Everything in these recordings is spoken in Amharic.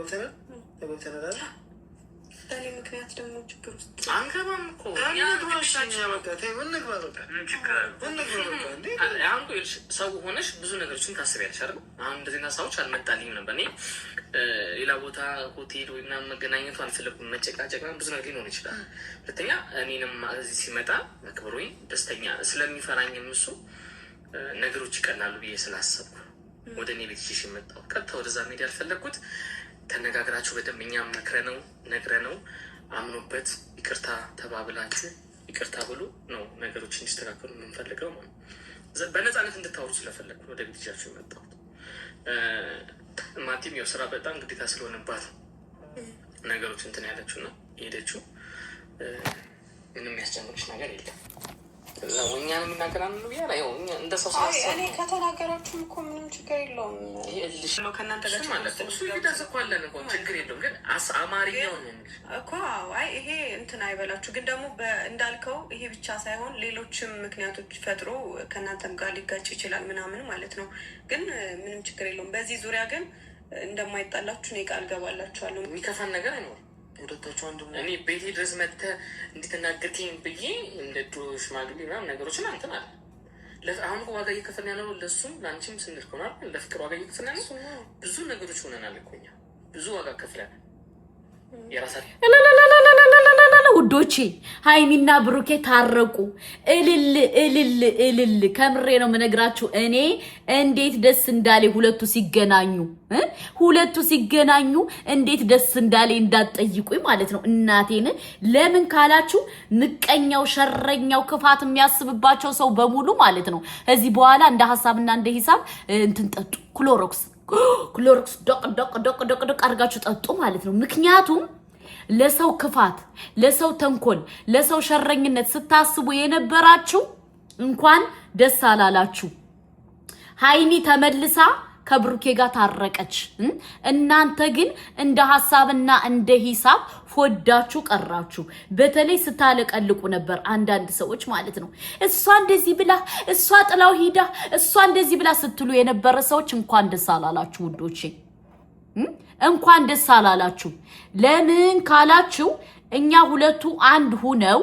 ተገብተናል በእኔ ምክንያት ደግሞ ችግር ውስጥ አንገባም እኮ ሰው ሆነሽ ብዙ ነገሮችን ታስቢያለሽ አይደል? አሁን እንደዚህ ሀሳቦች አልመጣልኝም ነበር። እኔ ሌላ ቦታ ሆቴል ወይ ምናምን መገናኘቱ አልፈለኩም። መጨቃጨቅ ብዙ ነገር ሊኖር ይችላል። ሁለተኛ እኔንም እዚህ ሲመጣ አክብሮኝ ደስተኛ ስለሚፈራኝም እሱ ነገሮች ይቀላሉ ብዬ ስላሰብኩ ወደ እኔ ቤት ይዤሽ የመጣሁት። ቀጥታ ወደዛ መሄድ ያልፈለግኩት ተነጋግራችሁ በደንብ እኛም ነግረነው አምኖበት ይቅርታ ተባብላችሁ ይቅርታ ብሎ ነው ነገሮች እንዲስተካከሉ የምንፈልገው ማለት ነው። በነፃነት እንድታወሩ ስለፈለግኩ ወደ ቤት ይዣችሁ የመጣሁት። ማቲም ያው ስራ በጣም ግዴታ ስለሆነባት ነገሮች እንትን ያለችው ነው የሄደችው። ምንም የሚያስጨንቅሽ ነገር የለም። እኛን የሚናገራን ነው ያለ ያው እንደ ሰው እኔ ከተናገራችሁም እኮ ምንም ችግር የለውም። ይሄልሽ ነው ከእናንተ ጋር ማለት ነው። እሱ ይደስኳለን እኮ ችግር የለውም። ግን አማርኛው ነው እኮ አይ ይሄ እንትን አይበላችሁ። ግን ደግሞ እንዳልከው ይሄ ብቻ ሳይሆን ሌሎችም ምክንያቶች ፈጥሮ ከእናንተም ጋር ሊጋጭ ይችላል ምናምን ማለት ነው። ግን ምንም ችግር የለውም። በዚህ ዙሪያ ግን እንደማይጣላችሁ እኔ ቃል ገባላችኋለሁ። የሚከፋን ነገር አይኖርም። እኔ ቤቴ ድረስ መጥተህ እንድትናገርከኝ ብዬ እንደ ድሮ ሽማግሌ ምናምን ነገሮችን አንተን አለ አሁን ዋጋ እየከፈልን ያለው ለእሱም ለአንቺም ስንል ሆናል። ለፍቅር ዋጋ እየከፈልን ያለው ብዙ ነገሮች ሆነናል እኮ እኛ ብዙ ዋጋ ከፍለናል። ውዶቼ ሃይሚና ብሩኬ ታረቁ። እልል ከምሬ ነው የምነግራችሁ። እኔ እንዴት ደስ እንዳለ ሁለቱ ሲገናኙ እንዴት ደስ እንዳለ እንዳትጠይቁኝ ማለት ነው። እናቴን ለምን ካላችሁ ምቀኛው፣ ሸረኛው፣ ክፋት የሚያስብባቸው ሰው በሙሉ ማለት ነው እዚህ በኋላ እንደ ሐሳብና እንደ ሂሳብ እንትን ጠጡ። ክሎሮክስ ዶቅ አድርጋችሁ ጠጡ ማለት ነው። ምክንያቱም ለሰው ክፋት፣ ለሰው ተንኮል፣ ለሰው ሸረኝነት ስታስቡ የነበራችሁ እንኳን ደስ አላላችሁ። ሃይሚ ተመልሳ ከብሩኬ ጋር ታረቀች። እናንተ ግን እንደ ሐሳብና እንደ ሂሳብ ፎዳችሁ ቀራችሁ። በተለይ ስታለቀልቁ ነበር አንዳንድ ሰዎች ማለት ነው። እሷ እንደዚህ ብላ፣ እሷ ጥላው ሂዳ፣ እሷ እንደዚህ ብላ ስትሉ የነበረ ሰዎች እንኳን ደስ አላላችሁ ውዶቼ፣ እንኳን ደስ አላላችሁ። ለምን ካላችሁ እኛ ሁለቱ አንድ ሁነው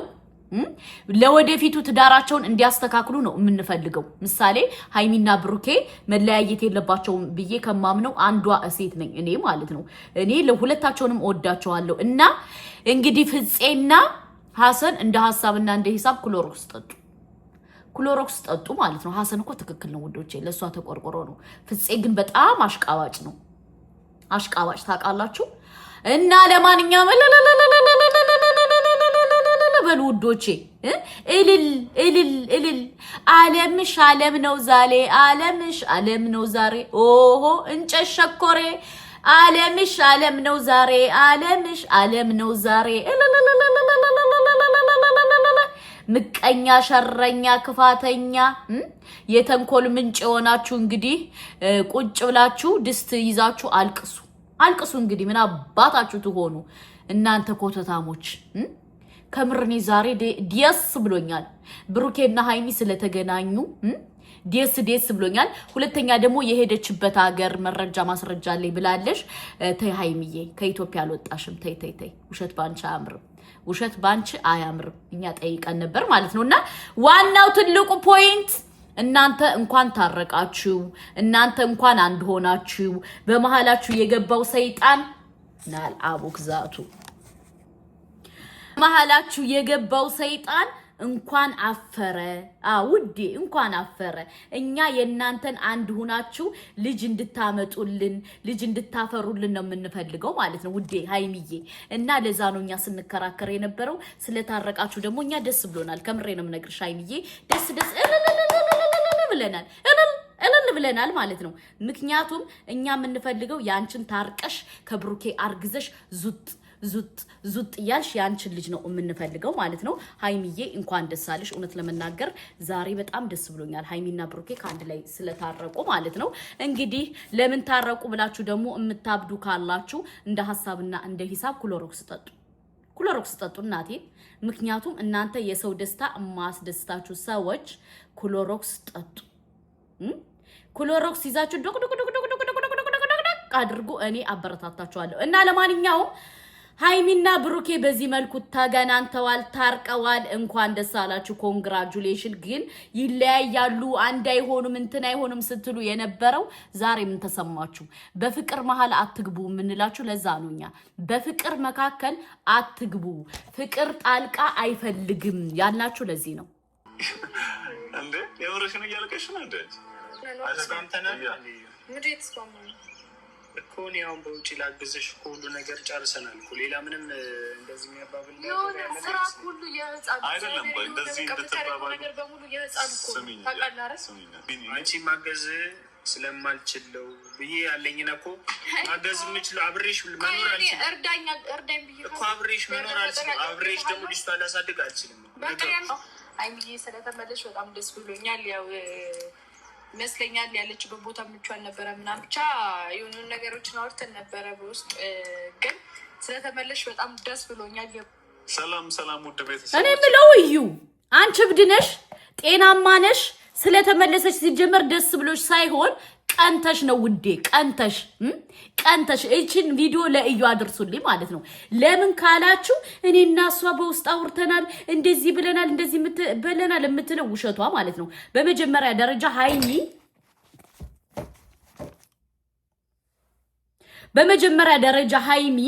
ለወደፊቱ ትዳራቸውን እንዲያስተካክሉ ነው የምንፈልገው። ምሳሌ ሃይሚና ብሩኬ መለያየት የለባቸውም ብዬ ከማምነው አንዷ ሴት ነኝ እኔ ማለት ነው። እኔ ለሁለታቸውንም ወዳቸዋለሁ። እና እንግዲህ ፍፄና ሐሰን እንደ ሐሳብና እንደ ሂሳብ ክሎሮክስ ጠጡ ማለት ነው። ሐሰን እኮ ትክክል ነው ውዶቼ፣ ለሷ ተቆርቆሮ ነው። ፍፄ ግን በጣም አሽቃባጭ ነው። አሽቃባጭ ታውቃላችሁ። እና ለማንኛውም በሉ ውዶቼ እልል ዓለምሽ ዓለም ነው ዛሬ፣ ዓለምሽ ዓለም ነው ዛሬ። ኦሆ እንጨት ሸኮሬ ዓለምሽ ዓለም ነው ዛሬ፣ ዓለምሽ ዓለም ነው ዛሬ። ምቀኛ፣ ሸረኛ፣ ክፋተኛ፣ የተንኮል ምንጭ የሆናችሁ እንግዲህ ቁጭ ብላችሁ ድስት ይዛችሁ አልቅሱ። እንግዲህ ምን አባታችሁ ትሆኑ እናንተ ኮተታሞች። ከምርኔ ዛሬ ዲያስ ብሎኛል። ብሩኬና ሃይሚ ስለተገናኙ ዲያስ ብሎኛል። ሁለተኛ ደግሞ የሄደችበት ሀገር መረጃ ማስረጃ ላይ ብላለሽ። ተይ ሃይሚዬ ከኢትዮጵያ አልወጣሽም። ተይ ውሸት ባንቺ አያምርም። እኛ ጠይቀን ነበር ማለት ነውና ዋናው ትልቁ ፖይንት እናንተ እንኳን ታረቃችሁ፣ እናንተ እንኳን አንድ ሆናችሁ። በመሃላችሁ የገባው ሰይጣን ናል አቡክዛቱ መሃላችሁ የገባው ሰይጣን እንኳን አፈረ። ውዴ እንኳን አፈረ። እኛ የእናንተን አንድ ሆናችሁ ልጅ እንድታመጡልን፣ ልጅ እንድታፈሩልን ነው የምንፈልገው ማለት ነው ውዴ ሃይሚዬ። እና ለዛ ነው እኛ ስንከራከር የነበረው። ስለታረቃችሁ ደግሞ እኛ ደስ ብሎናል። ከምሬ ነው የምነግርሽ ሃይሚዬ፣ ደስ ብለናል ማለት ነው። ምክንያቱም እኛ የምንፈልገው ያንቺን ታርቀሽ ከብሩኬ አርግዘሽ ዙጥ እያልሽ ያንቺን ልጅ ነው የምንፈልገው ማለት ነው። ሃይሚዬ እንኳን ደስ አለሽ። እውነት ለመናገር ዛሬ በጣም ደስ ብሎኛል ሃይሚና ብሩኬ ከአንድ ላይ ስለታረቁ ማለት ነው። እንግዲህ ለምን ታረቁ ብላችሁ ደግሞ የምታብዱ ካላችሁ እንደ ሐሳብና እንደ ሂሳብ ክሎሮክስ ጠጡ እናቴ። ምክንያቱም እናንተ የሰው ደስታ የማያስደስታችሁ ሰዎች ክሎሮክስ ጠጡ። ክሎሮክስ ይዛችሁ አድርጎ እኔ አበረታታችኋለሁ። እና ለማንኛውም ሃይሚና ብሩኬ በዚህ መልኩ ተገናኝተዋል፣ ታርቀዋል። እንኳን ደስ አላችሁ፣ ኮንግራጁሌሽን። ግን ይለያያሉ፣ አንድ አይሆኑም፣ እንትን አይሆኑም ስትሉ የነበረው ዛሬ ምን ተሰማችሁ? በፍቅር መሃል አትግቡ የምንላችሁ ለዛ ነው። እኛ በፍቅር መካከል አትግቡ፣ ፍቅር ጣልቃ አይፈልግም ያልናችሁ ለዚህ ነው። እንዴ የምርሽን እያለቀሽ ነው እንዴ? እኮ እኔ አሁን በውጭ ላግዝሽ እኮ ሁሉ ነገር ጨርሰናል እኮ ሌላ ምንም እንደዚህ የሚያባብል ስራ ሁሉ የህፃን አይደለም። እንደዚህ እንድትባባሉ ነገር በሙሉ የህፃን እኮ ታውቃለህ። አንቺ ማገዝ ስለማልችለው ብዬ ያለኝን እኮ ማገዝ የምችለው አብሬሽ መኖር አልችልም። እርዳኝ ብዬ እኮ አብሬሽ መኖር አልችልም። አብሬሽ ደግሞ ልጅቷ ላሳድግ አልችልም። አይምዬ ስለተመለሽ በጣም ደስ ብሎኛል። ያው ይመስለኛል ያለችበት ቦታ ምቹ አልነበረ ምናምን ብቻ የሆኑ ነገሮችን አውርተን ነበረ በውስጥ ግን ስለተመለሽ በጣም ደስ ብሎኛል። ሰላም ሰላም፣ ውድ ቤተሰብ። እኔ የምለው እዩ አንቺ እብድ ነሽ ጤናማ ነሽ? ስለተመለሰች ሲጀመር ደስ ብሎሽ ሳይሆን ቀንተሽ ነው ውዴ፣ ቀንተሽ። እቺን ቪዲዮ ለእዩ አድርሱልኝ ማለት ነው። ለምን ካላችሁ እኔና እሷ በውስጥ አውርተናል፣ እንደዚህ ብለናል፣ እንደዚህ ብለናል የምትለው ውሸቷ ማለት ነው። በመጀመሪያ ደረጃ ሃይሚ